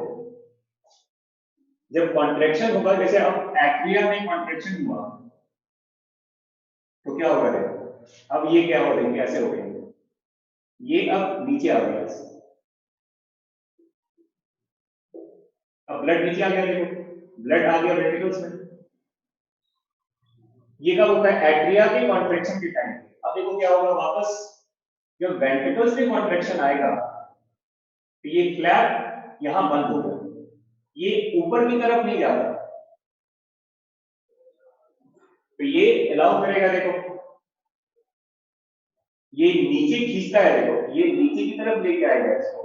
जब कॉन्ट्रैक्शन होगा, जैसे अब एट्रिया में कॉन्ट्रैक्शन हुआ, तो क्या होगा देखो, अब ये क्या हो रही है, ऐसे हो गई, ये अब नीचे आ गया, अब ब्लड नीचे आ गया, देखो ब्लड आ गया वेंट्रिकल्स में। ये कब होता है? एट्रिया के कॉन्ट्रैक्शन के टाइम। अब देखो क्या होगा वापस, जब वेंट्रिकल्स में कॉन्ट्रैक्शन आएगा, तो ये फ्लैप यहां बंद हो गया, ये ऊपर की तरफ नहीं जाता, तो ये अलाउ करेगा, देखो ये नीचे खींचता है, देखो ये नीचे की तरफ लेके आएगा इसको,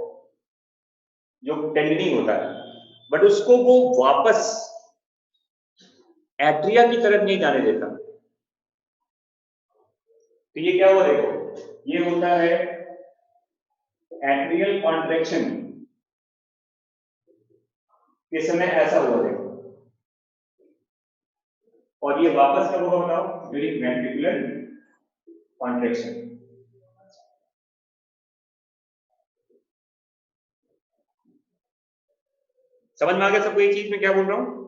जो टेंडनिंग होता है, बट उसको वो वापस एट्रिया की तरफ नहीं जाने देता। तो ये क्या हुआ देखो, ये होता है एट्रियल कॉन्ट्रैक्शन के समय ऐसा हुआ देखो, और ये वापस कब होगा बताओ? During ventricular contraction. समझ में आ गया सबको ये चीज में क्या बोल रहा हूं?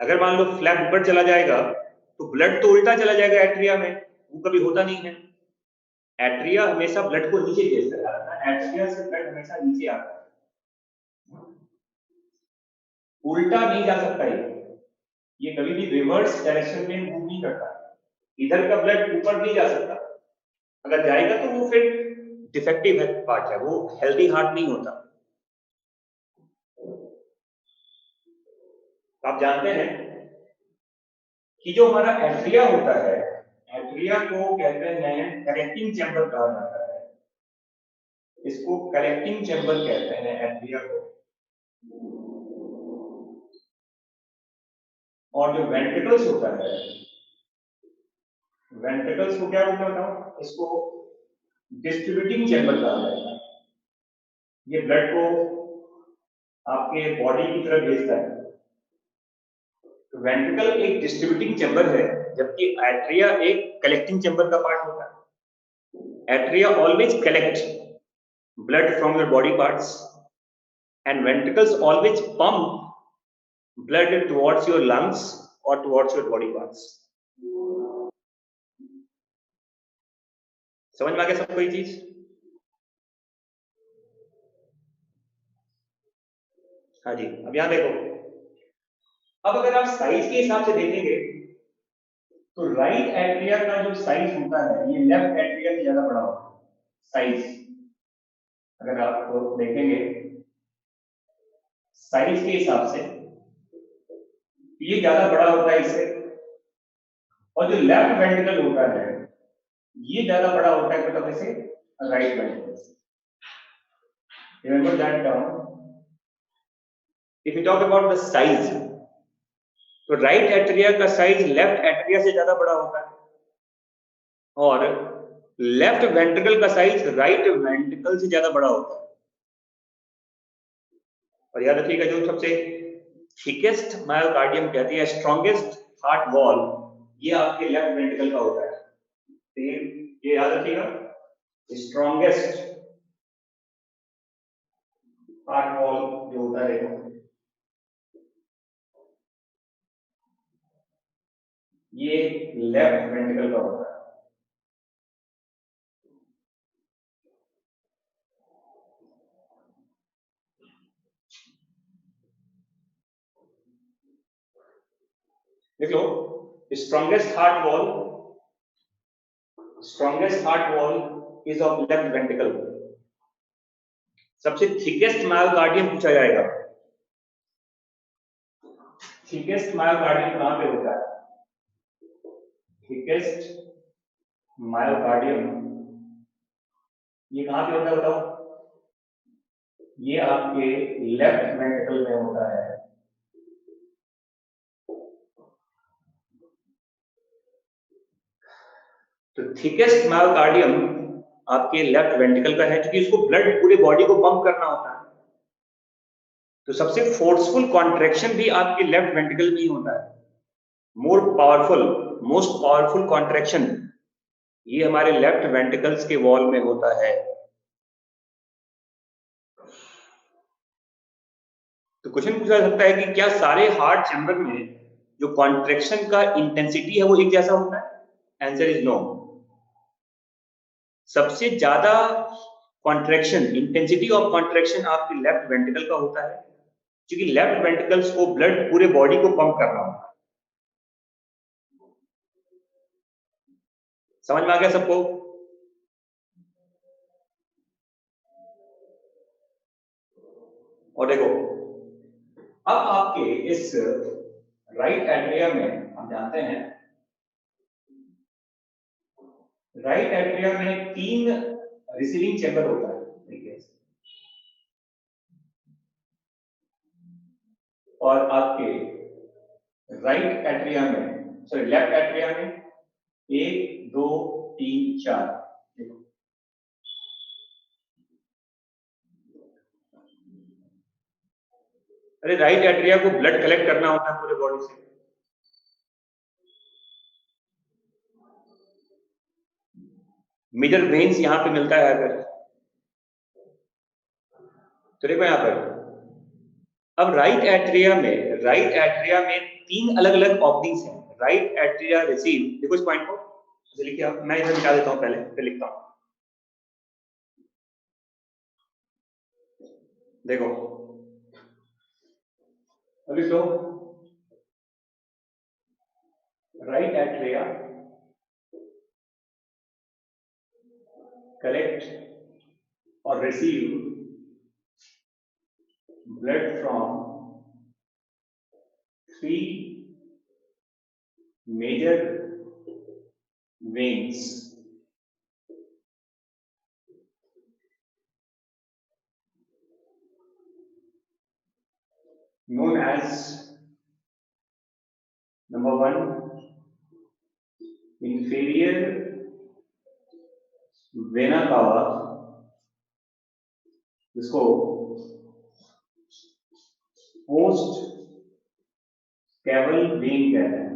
अगर मान लो फ्लैप ऊपर चला जाएगा, तो ब्लड तो उल्टा चला जाएगा एट्रिया में, वो कभी होता नहीं है। एट्रिया हमेशा ब्लड को नीचे भेजता है, एट्रिया से ब्लड हमेशा नीचे आता है, उल्टा नहीं जा सकता ये कभी भी रिवर्स डायरेक्शन में मूव नहीं करता, इधर का ब्लड ऊपर नहीं जा सकता, अगर जाएगा तो वो फिर डिफेक्टिव है पार्ट है, वो हेल्दी हार्ट नहीं होता। आप जानते हैं कि जो हमारा एट्रिया होता है, एट्रिया को कहते हैं कलेक्टिंग चैम्बर कहा जाता है, इसको कलेक्टिंग चैम्बर कहते हैं एट्रिया को। और जो वेंट्रिकल्स होता है, वेंट्रिकल्स को क्या बोलते हैं बताओ? इसको डिस्ट्रीब्यूटिंग चैम्बर कहा जाता है, ये ब्लड को आपके बॉडी की तरफ भेजता है। तो वेंट्रिकल एक डिस्ट्रीब्यूटिंग चैम्बर है, जबकि एट्रिया एक कलेक्टिंग चेंबर का पार्ट होता है। Atria always collect blood from your body parts and ventricles always pump blood towards your lungs और टुवर्ड्स योर बॉडी पार्ट्स। समझ में आ गया सबको ये चीज? हाँ जी। अब यहां देखो, अब अगर आप साइज के हिसाब से देखेंगे तो राइट एट्रिया का जो साइज होता है ये लेफ्ट एट्रिया से ज्यादा बड़ा होता है। साइज अगर आप देखेंगे साइज के हिसाब से ये ज्यादा बड़ा होता है इससे, और जो लेफ्ट वेंट्रिकल होता है ये ज्यादा बड़ा होता है मतलब ऐसे राइट वेंट्रिकल से। Remember that term. If you talk about the size, तो राइट एट्रिया का साइज लेफ्ट एट्रिया से ज्यादा बड़ा होता है, और लेफ्ट वेंट्रिकल का साइज राइट वेंट्रिकल से ज्यादा बड़ा होता है। और याद रखिएगा जो सबसे थिकेस्ट मायोकार्डियम कहते हैं, स्ट्रॉन्गेस्ट हार्ट वॉल, ये आपके लेफ्ट वेंट्रिकल का होता है। तो ये याद रखिएगा, स्ट्रॉन्गेस्ट हार्ट वॉल जो होता है ये लेफ्ट वेंट्रिकल का होता है। देख लो, strongest heart wall is of left ventricle. सबसे थिकेस्ट मायोकार्डियम पूछा जाएगा, थिकेस्ट मायोकार्डियम कहां पे होता है? थिकेस्ट मायोकार्डियम ये कहां पे होता है बताओ? ये आपके लेफ्ट वेंट्रिकल में होता है। तो थिकेस्ट मायोकार्डियम आपके लेफ्ट वेंट्रिकल का है, क्योंकि इसको ब्लड पूरे बॉडी को पंप करना होता है। तो सबसे फोर्सफुल कॉन्ट्रैक्शन भी आपके लेफ्ट वेंट्रिकल में ही होता है। मोस्ट पावरफुल कॉन्ट्रैक्शन ये हमारे लेफ्ट वेंट्रिकल्स के वॉल में होता है। तो क्वेश्चन पूछा जा सकता है कि क्या सारे हार्ट चैम्बर में जो कॉन्ट्रैक्शन का इंटेंसिटी है वो एक जैसा होता है? Answer is no. सबसे ज्यादा कॉन्ट्रैक्शन, इंटेंसिटी ऑफ कॉन्ट्रैक्शन आपके लेफ्ट वेंट्रिकल का होता है, क्योंकि लेफ्ट वेंट्रिकल्स को ब्लड पूरे बॉडी को पंप करना होता है। समझ में आ गया सबको? और देखो, अब आपके इस राइट एट्रिया में हम जानते हैं, राइट एट्रिया में 3 रिसीविंग चैम्बर होता है, देखिए, और आपके राइट एट्रिया में, सॉरी लेफ्ट एट्रिया में 1 2 3 4। देखो, अरे राइट एट्रिया को ब्लड कलेक्ट करना होता है पूरे बॉडी से। मेजर वेन्स यहां पे मिलता है अगर, तो देखो यहां पर, अब राइट एट्रिया में 3 अलग अलग ओपनिंग्स हैं। राइट एट्रिया रिसीव, देखो इस पॉइंट को लिखिए, मैं इधर निकाल देता हूं, पहले फिर लिखता हूं। देखो अभी तो राइट एट्रिया कलेक्ट और receive blood from 3 major veins known as number 1 inferior vena cava, जिसको पोस्ट कैवल वेन कहते हैं।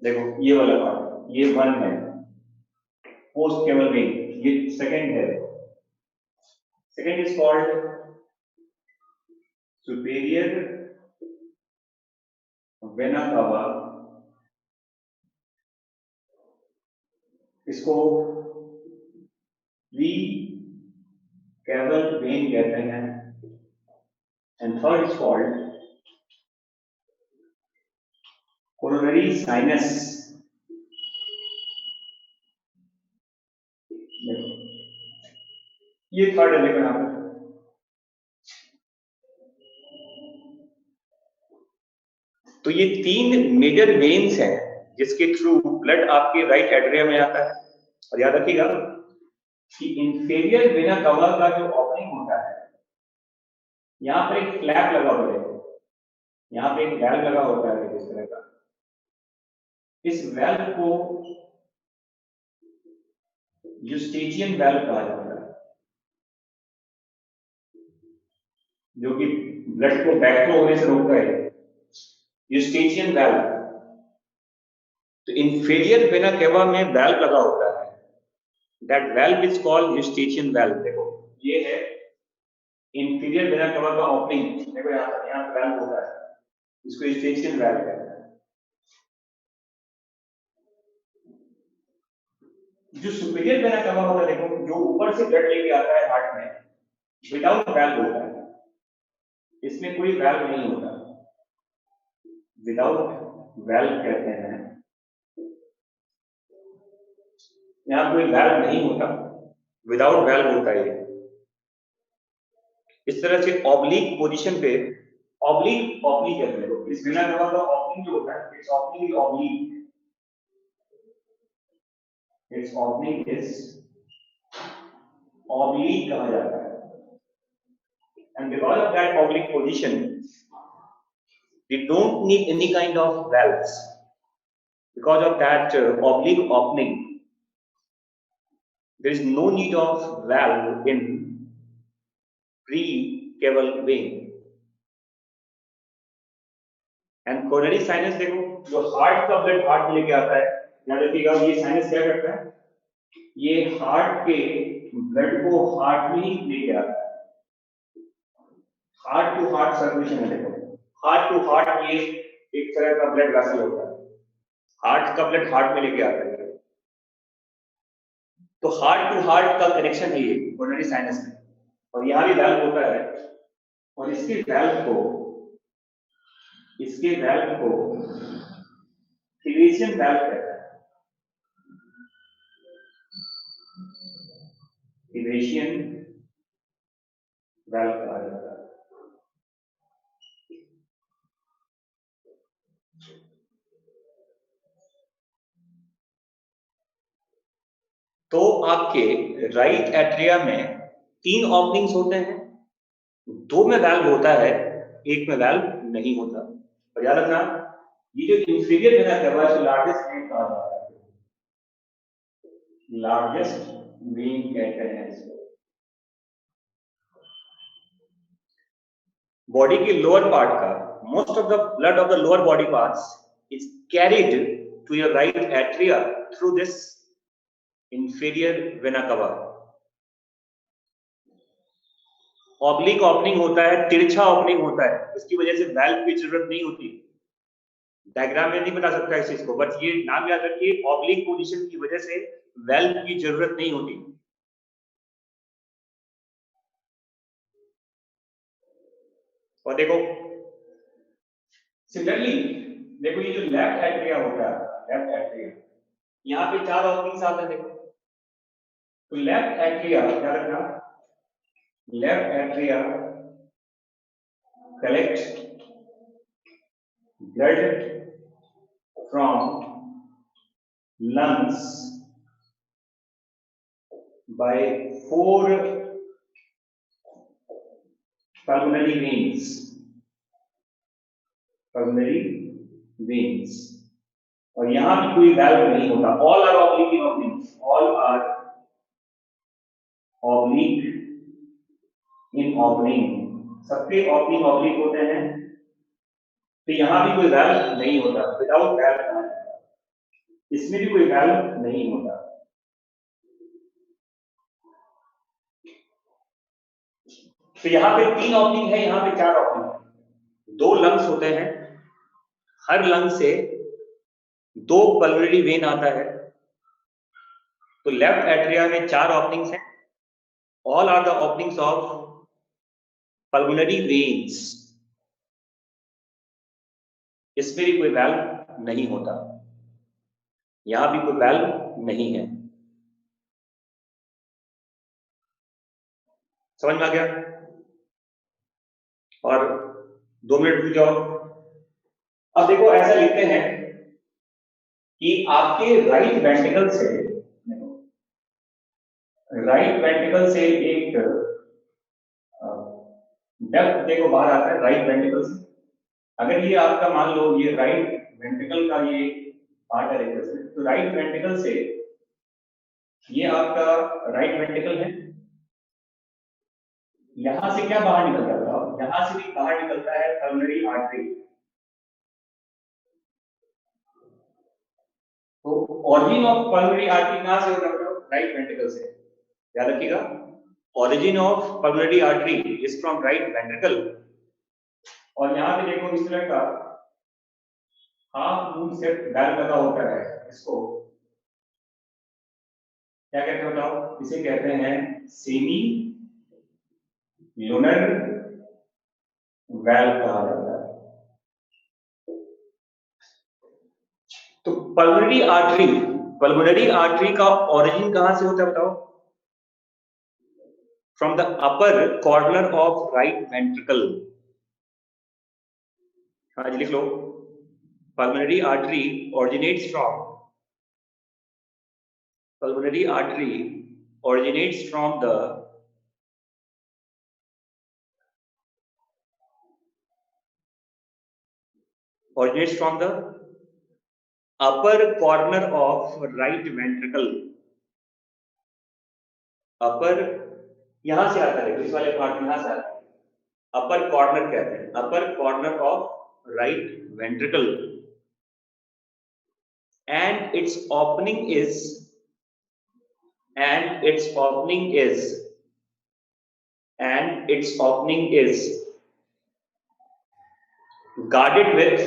देखो ये वाला पार्ट, ये 1 है, पोस्ट केवल वेन, ये सेकंड है, second is called superior vena cava, इसको वी केवल वेन कहते हैं, and third is called coronary sinus. ये थर्ड है, देखो यहां पर तो ये 3 मेजर वेन्स हैं जिसके थ्रू ब्लड आपके राइट एट्रियम में आता है। और याद रखिएगा कि इंफीरियर वेना कवा का जो ओपनिंग होता है, यहां पर एक फ्लैप लगा होता है, यहां पे एक वैल्व लगा होता है इस तरह का, इस वैल्व को यूस्टेचियन वैल्व कहा जाता है, जो कि ब्लड को बैकफ्लो होने से रोकता है, यूस्टेचियन वैल्व। तो इंफीरियर वेना केवा में वैल्व लगा होता है, that valve is called Eustachian valve. देखो ये है इंफीरियर वेना केवा का ओपनिंग, देखो यहाँ वैल्व होता है, इसको यूस्टेचियन वैल्व कहते हैं। जो सुपीरियर वेना केवा होता है, देखो जो ऊपर से ब्लड लेके आता है हार्ट में, विदाउट वैल्व होता है, इसमें कोई वैल्व नहीं होता, विदाउट वैल्व कहते हैं, यहां कोई वैल्व नहीं होता, विदाउट वैल्व होता है। इस तरह से ऑब्लिक पोजीशन पे, ऑब्लिक ऑब्लिक कहते हैं, इस वेना केवा का ओपनिंग जो होता है, it's opening is oblique, it's opening is oblique कहा जाता है, and because of that oblique position we don't need any kind of valves, because of that oblique opening there is no need of valve in pre-caval vein। and coronary sinus, देखो जो हार्ट का ब्लड हार्ट में लेके आता है, याद रखिएगा ये साइनस क्या करता है, ये हार्ट के ब्लड को हार्ट में ही लेके आता है, हार्ट टू हार्ट सर्कुलेशन है। देखो हार्ट टू हार्ट ये एक तरह का ब्लड वेसल होता है, हार्ट का ब्लड हार्ट में लेके आता है, तो हार्ट टू हार्ट का कनेक्शन है ये कोरोनरी साइनस में। और यहां भी वैल्व होता है, और इसके वैल्व को थिवेशियन वैल्व कहता है, थिवेशियन वैल्व कहा जाता है। तो आपके राइट एट्रिया में 3 ओपनिंग्स होते हैं, 2 में वैल्व होता है, 1 में वैल्व नहीं होता। और याद रखना ये जो इंफीरियर वेना केवा है लार्जेस्ट वेन कहा जाता है, लार्जेस्ट वेन कहते हैं इसको। बॉडी के लोअर पार्ट का most of the blood of the lower body parts is carried to your right atria through this inferior vena cava. Oblique opening होता है, तिरछा ओपनिंग होता है, इसकी वजह से वैल्व की जरूरत नहीं होती। डायग्राम में नहीं बता सकता इस चीज को, बट ये नाम याद रखिए, ऑब्लिक पोजीशन की वजह से वैल्व की जरूरत नहीं होती। और देखो सिमिलरली, देखो ये जो लेफ्ट एट्रिया होता है, लेफ्ट एट्रिया, यहाँ पे 4 ओपनिंग्स आते हैं। देखो तो लेफ्ट एट्रिया क्या रखना, left atria collect blood from lungs by 4 pulmonary veins, और यहां भी कोई वैल्व नहीं होता, all are oblique in openings, all are oblique in opening, सबके opening oblique होते हैं, तो यहां भी कोई वैल्व नहीं होता, विदाउट वैल्व। इसमें भी कोई वैल्व नहीं होता। तो यहां पे 3 ओपनिंग है, यहां पे 4 ओपनिंग है। 2 लंग्स होते हैं, हर लंग से 2 पल्मोनरी वेन आता है। तो लेफ्ट एट्रिया में 4 ओपनिंग्स हैं। All are the openings of pulmonary veins. इसमें भी कोई वैल्व नहीं होता, यहां भी कोई वैल्व नहीं है। समझ में आ गया? और 2 मिनट रुक जाओ। अब देखो ऐसा लिखते हैं कि आपके राइट वेंट्रिकल से एक डक्ट देखो बाहर आता है राइट वेंट्रिकल से। अगर ये आपका मान लो ये राइट वेंट्रिकल का ये पार्ट है, तो राइट वेंट्रिकल से ये आपका राइट वेंट्रिकल है। यहां से क्या बाहर निकलता है? यहां से भी बाहर निकलता है पल्मोनरी आर्टरी। तो ऑरिजिन ऑफ पल्मोनरी आर्टरी कहां से होता है? राइट वेंट्रिकल से। याद रखिएगा, origin of pulmonary artery is from right ventricle. और यहां पे देखो इस तरह का हाफ मून शेप वैल्व लगा होता है, इसको क्या कहते हैं बताओ? इसे कहते हैं सेमी लूनर वैल्व कहा जाता है। तो पल्मोनरी आर्टरी का ओरिजिन कहां से होता है बताओ? From the upper corner of right ventricle. हाँ जी लिख लो, pulmonary artery originates from the upper corner of right ventricle। अपर यहां से आता है, इस वाले पार्ट यहां से आता है, अपर कॉर्नर कहते हैं, अपर corner of right ventricle. and its opening is guarded with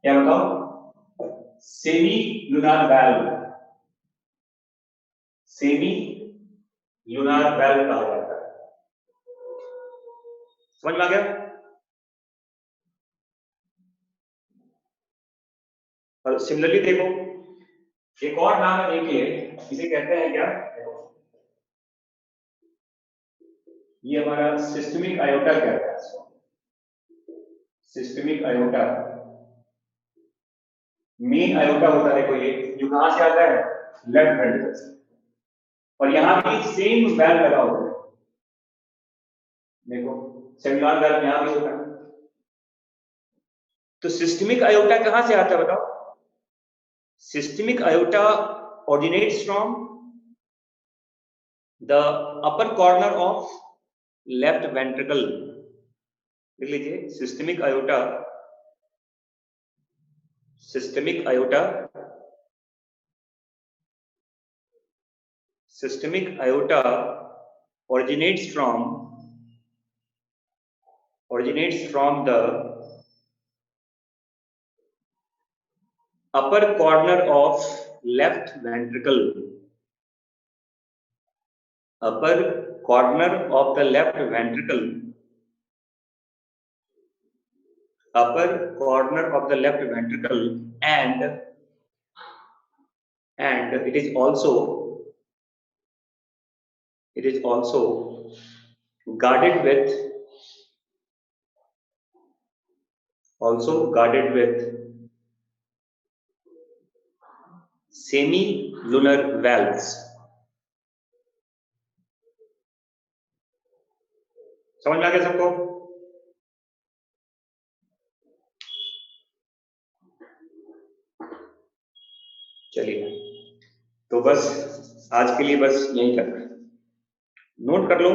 क्या बताओ? Semi lunar valve. Semi lunar valve कहा जाता है। समझ में आ गया? और सिमिलरली देखो, एक और नाम है, देखिए इसे कहते हैं क्या? ये हमारा सिस्टमिक आयोटा कहता है इसको, सिस्टमिक आयोटा। मेन आयोटा होता है, देखो ये जो कहां से आता है? लेफ्ट वेंट्रिकल से। और यहां भी सेम वैल्व लगा हुआ है, देखो सेमिलर वैल्व यहां भी होता है। तो सिस्टमिक आयोटा कहां से आता है बताओ? Systemic iota originates from the upper corner of left ventricle। लिख लीजिए, systemic iota originates from the upper corner of left ventricle। upper corner of the left ventricle and it is also guarded with semi lunar valves। समझ में आ गया सबको? चलिए, तो बस आज के लिए बस यहीं तक। नोट कर लो।